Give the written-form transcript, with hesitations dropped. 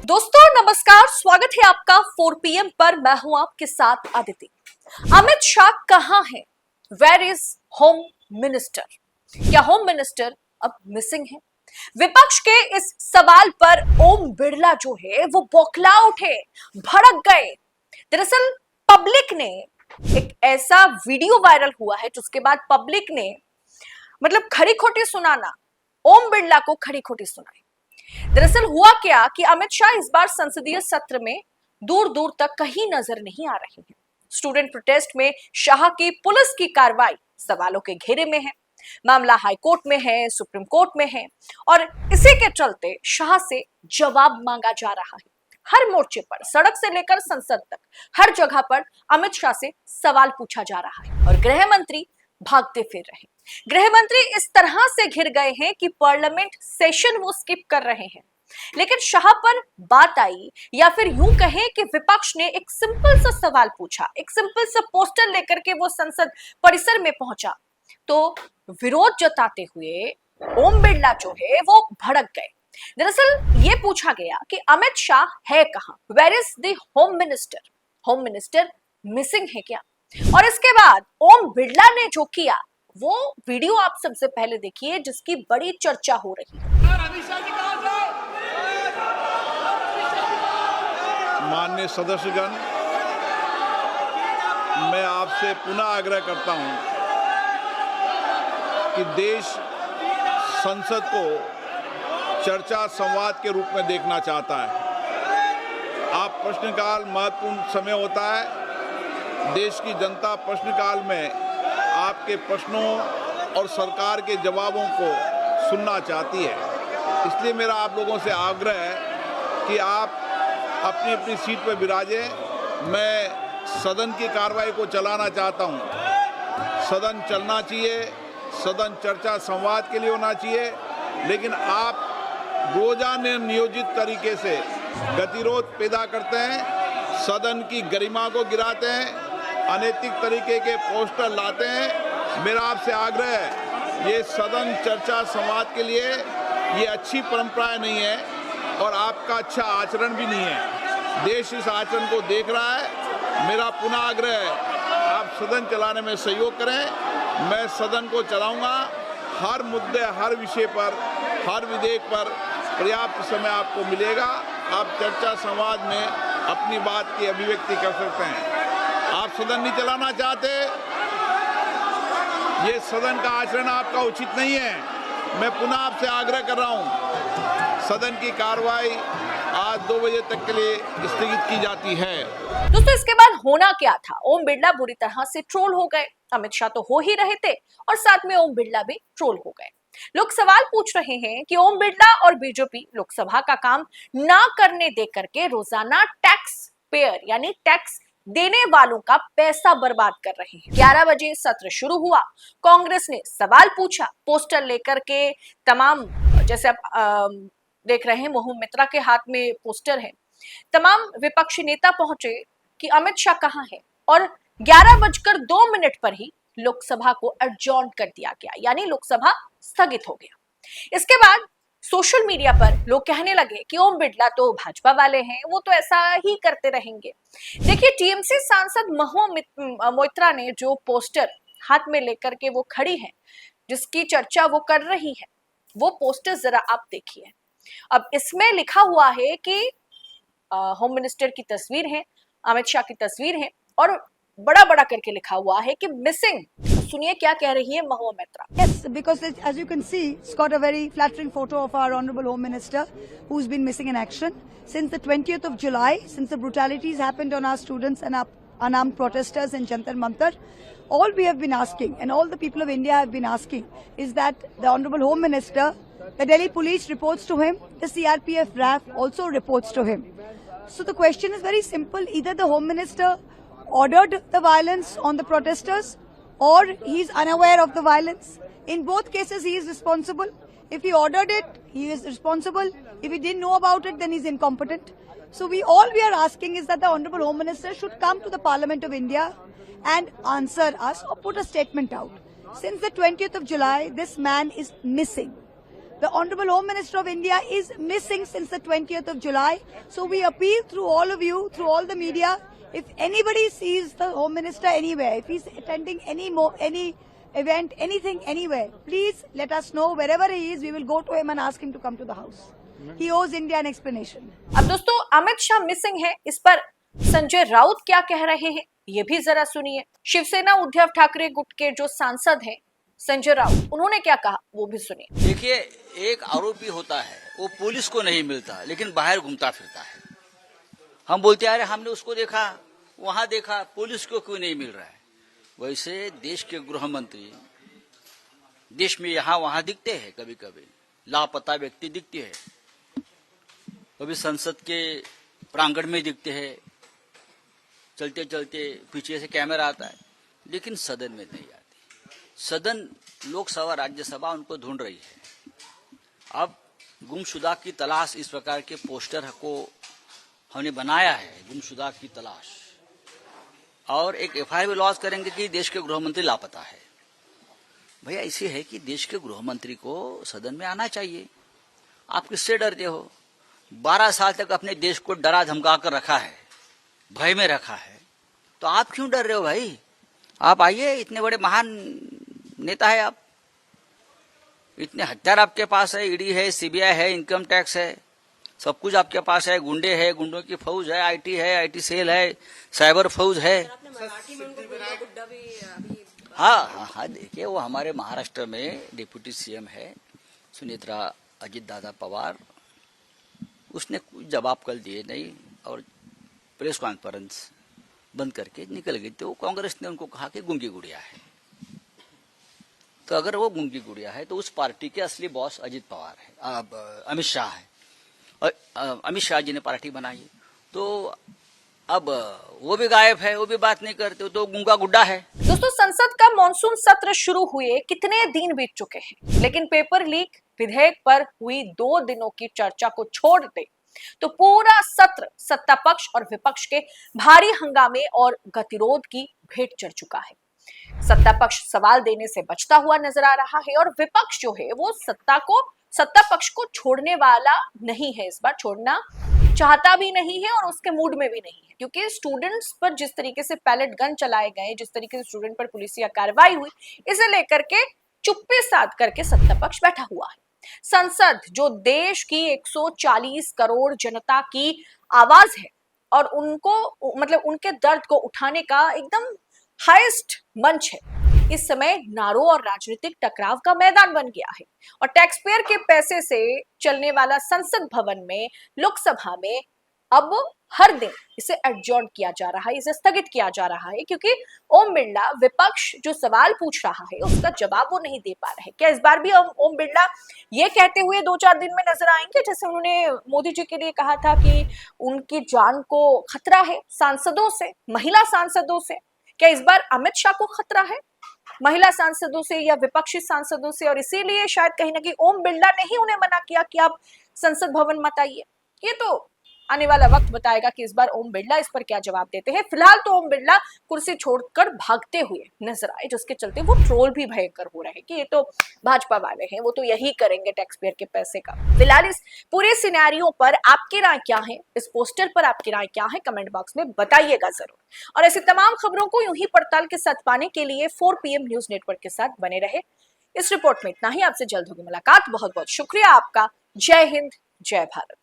दोस्तों नमस्कार, स्वागत है आपका 4 PM पर। मैं हूं आपके साथ आदिति। अमित शाह कहां है? Where is home minister? क्या होम मिनिस्टर अब मिसिंग है? विपक्ष के इस सवाल पर ओम बिरला जो है वो बौखला उठे, भड़क गए। दरअसल पब्लिक ने एक ऐसा वीडियो वायरल हुआ है जिसके बाद पब्लिक ने खड़ी खोटी सुनाना, ओम बिरला को खड़ी खोटी सुनाई। दरअसल हुआ क्या कि अमित शाह इस बार संसदीय सत्र में दूर दूर तक कहीं नजर नहीं आ रहे हैं। स्टूडेंट प्रोटेस्ट में शाह की पुलिस की कार्रवाई सवालों के घेरे में है। मामला हाई कोर्ट में है, सुप्रीम कोर्ट में है और इसी के चलते शाह से जवाब मांगा जा रहा है। हर मोर्चे पर, सड़क से लेकर संसद तक, हर जगह पर अमित शाह से सवाल पूछा जा रहा है और गृह मंत्री भागते फिर रहे। गृह मंत्री इस तरह से घिर गए हैं कि पार्लियामेंट सेशन वो स्किप कर रहे हैं। लेकिन शाह पर बात आई या फिर यूं कहें कि विपक्ष ने एक सिंपल सा सवाल पूछा, एक सिंपल सा पोस्टर लेकर के वो संसद परिसर में पहुंचा तो विरोध जताते हुए ओम बिरला जो है वो भड़क गए। दरअसल ये पूछा गया कि अमित शाह है कहां? Where is the home minister? Home minister missing है क्या? और इसके बाद ओम बिरला ने जो किया वो वीडियो आप सबसे पहले देखिए, जिसकी बड़ी चर्चा हो रही है। माननीय सदस्यगण, मैं आपसे पुनः आग्रह करता हूं कि देश संसद को चर्चा संवाद के रूप में देखना चाहता है। आप प्रश्नकाल महत्वपूर्ण समय होता है। देश की जनता प्रश्नकाल में आपके प्रश्नों और सरकार के जवाबों को सुनना चाहती है। इसलिए मेरा आप लोगों से आग्रह है कि आप अपनी अपनी सीट पर विराजें। मैं सदन की कार्रवाई को चलाना चाहता हूं। सदन चलना चाहिए, सदन चर्चा संवाद के लिए होना चाहिए, लेकिन आप रोजाना नियोजित तरीके से गतिरोध पैदा करते हैं, सदन की गरिमा को गिराते हैं, अनैतिक तरीके के पोस्टर लाते हैं। मेरा आपसे आग्रह है, ये सदन चर्चा संवाद के लिए ये अच्छी परंपराएं नहीं है और आपका अच्छा आचरण भी नहीं है। देश इस आचरण को देख रहा है। मेरा पुनः आग्रह है, आप सदन चलाने में सहयोग करें। मैं सदन को चलाऊंगा। हर मुद्दे, हर विषय पर, हर विधेयक पर पर्याप्त समय आपको मिलेगा। आप चर्चा संवाद में अपनी बात की अभिव्यक्ति कर सकते हैं। आप सदन नहीं चलाना चाहते, ये सदन का आचरण आपका उचित नहीं है। मैं पुनः आपसे आग्रह कर रहा हूं, सदन की कार्रवाई आज 2 बजे तक के लिए स्थगित की जाती है। दोस्तों इसके बाद होना क्या था? ओम बिरला बुरी तरह से ट्रोल हो गए। अमित शाह तो हो ही रहे थे और साथ में ओम बिरला भी ट्रोल हो गए। लोग सवाल पूछ रहे हैं कि ओम बिरला और बीजेपी लोकसभा का काम ना करने दे करके रोजाना टैक्स पेयर यानी टैक्स देने वालों का पैसा बर्बाद कर रहे हैं। 11 बजे सत्र शुरू हुआ, कांग्रेस ने सवाल पूछा, पोस्टर लेकर के तमाम, जैसे आप देख रहे हैं मोहम्मद मित्रा के हाथ में पोस्टर है, तमाम विपक्षी नेता पहुंचे कि अमित शाह कहां है और 11:02 पर ही लोकसभा को एडजॉर्न कर दिया गया, यानी लोकसभा स्थगित हो गया। इसके बाद सोशल मीडिया पर लोग कहने लगे कि ओम बिरला तो भाजपा वाले हैं, वो तो ऐसा ही करते रहेंगे। देखिए, टीएमसी सांसद मोहम्मद मोइत्रा ने जो पोस्टर हाथ में लेकर के वो खड़ी है, जिसकी चर्चा वो कर रही है, वो पोस्टर जरा आप देखिए। अब इसमें लिखा हुआ है कि होम मिनिस्टर की तस्वीर है, अमित शाह की तस्वीर है और बड़ा बड़ा करके लिखा हुआ है कि मिसिंग। सुनिए क्या कह रही है महुआ मित्रा। Yes, because as you can see, it's got a very flattering photo of our Honourable Home Minister, who's been missing in action since the 20th of July, since the brutalities happened on our students and our unarmed protesters in Jantar Mantar. All we have been asking, and all the people of India have been asking, is that the Honourable Home Minister, the Delhi Police reports to him, the CRPF RAF also reports to him. So the question is very simple: either the Home Minister ordered the violence on the protesters, or he is unaware of the violence. In both cases, he is responsible. If he ordered it, he is responsible. If he didn't know about it, then he is incompetent. So we are asking is that the Honourable Home Minister should come to the Parliament of India and answer us or put a statement out. Since the 20th of July, this man is missing. The Honorable Home Minister of India is missing since the 20th of July. So we appeal through all of you, through all the media, if anybody sees the Home Minister anywhere, if he's attending any event, anything, anywhere, please let us know. Wherever he is, we will go to him and ask him to come to the house. He owes India an explanation. अब दोस्तों Amit Shah missing है, इस पर संजय राउत क्या कह रहे हैं ये भी जरा सुनिए। शिवसेना उद्धव ठाकरे गुट के जो सांसद हैं संजय राउत, उन्होंने क्या कहा वो भी सुनिए। देखिए, एक आरोपी होता है, वो पुलिस को नहीं मिलता लेकिन बाहर घूमता फिरता है। हम बोलते अरे हमने उसको देखा, वहां देखा, पुलिस को क्यों नहीं मिल रहा है। वैसे देश के गृह मंत्री देश में यहाँ वहां दिखते हैं, कभी कभी लापता व्यक्ति दिखते हैं, कभी संसद के प्रांगण में दिखते हैं, चलते चलते पीछे से कैमरा आता है, लेकिन सदन में नहीं आते। सदन, लोकसभा, राज्यसभा उनको ढूंढ रही है। अब गुमशुदा की तलाश, इस प्रकार के पोस्टर को हमने बनाया है, गुमशुदा की तलाश, और एक एफआईआर भी लॉन्च करेंगे कि देश के गृह मंत्री लापता है। भैया ऐसी है कि देश के गृह मंत्री को सदन में आना चाहिए। आप किससे डरते हो? 12 साल तक अपने देश को डरा धमका कर रखा है, भय में रखा है, तो आप क्यों डर रहे हो भाई? आप आइए, इतने बड़े महान नेता है आप, इतने हथियार आपके पास है, ईडी है, सीबीआई है, इनकम टैक्स है, सब कुछ आपके पास है, गुंडे है, गुंडों की फौज है, आईटी है, आईटी सेल है, साइबर फौज है। हाँ, देखिए वो हमारे महाराष्ट्र में डिप्यूटी सीएम है सुनेत्रा अजित दादा पवार, उसने कुछ जवाब कल दिए नहीं और प्रेस कॉन्फ्रेंस बंद करके निकल गई। तो कांग्रेस ने उनको कहा कि गूंगी गुड़िया है। तो अगर वो गूंगी गुड़िया है तो उस पार्टी के असली बॉस अजित पवार है, अमित शाह है, और अमित शाह जी ने पार्टी बनाई, तो अब वो भी गायब है, वो भी बात नहीं करते, तो गूंगा गुड्डा है। दोस्तों संसद का मॉनसून सत्र शुरू हुए कितने दिन बीत चुके हैं, लेकिन पेपर लीक विधेयक पर हुई 2 दिनों की चर्चा को छोड़ दे तो पूरा सत्र सत्ता पक्ष और विपक्ष के भारी हंगामे और गतिरोध की भेंट चढ़ चुका है। सत्ता पक्ष सवाल देने से बचता हुआ नजर आ रहा है और विपक्ष जो है वो सत्ता पक्ष को छोड़ने वाला नहीं है, इस बार छोड़ना चाहता भी नहीं है और उसके मूड में भी नहीं है, क्योंकि स्टूडेंट्स पर जिस तरीके से पैलेट गन चलाए गए, जिस तरीके से स्टूडेंट पर पुलिसिया कार्रवाई हुई, इसे लेकर के चुप्पी साध करके सत्ता पक्ष बैठा हुआ है। संसद जो देश की 140 करोड़ जनता की आवाज है और उनको मतलब उनके दर्द को उठाने का एकदम हाईएस्ट मंच है, इस समय नारों और राजनीतिक टकराव का मैदान बन गया है और टैक्स पेयर के पैसे से चलने वाला संसद भवन में, लोकसभा में अब हर दिन इसे एडजॉर्न किया जा रहा है, इसे स्थगित किया जा रहा है, क्योंकि ओम बिरला विपक्ष जो सवाल पूछ रहा है उसका जवाब वो नहीं दे पा रहे। क्या इस बार भी ओम बिरला ये कहते हुए 2-4 दिन में नजर आएंगे जैसे उन्होंने मोदी जी के लिए कहा था कि उनकी जान को खतरा है सांसदों से, महिला सांसदों से? क्या इस बार अमित शाह को खतरा है महिला सांसदों से या विपक्षी सांसदों से, और इसीलिए शायद कहीं ना कहीं ओम बिरला ने ही उन्हें मना किया कि आप संसद भवन मत आइए? ये तो आने वाला वक्त बताएगा कि इस बार ओम बिरला इस पर क्या जवाब देते हैं। फिलहाल तो ओम बिरला कुर्सी छोड़कर भागते हुए नजर आए, जिसके चलते वो ट्रोल भी भयंकर हो रहे हैं कि ये तो भाजपा वाले हैं, वो तो यही करेंगे टैक्स पेयर के पैसे का। फिलहाल इस पूरे सिनेरियो पर आपकी राय क्या है, इस पोस्टर पर आपकी राय क्या है, कमेंट बॉक्स में बताइएगा जरूर। और ऐसी तमाम खबरों को यूं ही पड़ताल के साथ पाने के लिए 4 PM न्यूज नेटवर्क के साथ बने रहे। इस रिपोर्ट में इतना ही, आपसे जल्द होगी मुलाकात। बहुत बहुत शुक्रिया आपका। जय हिंद, जय भारत।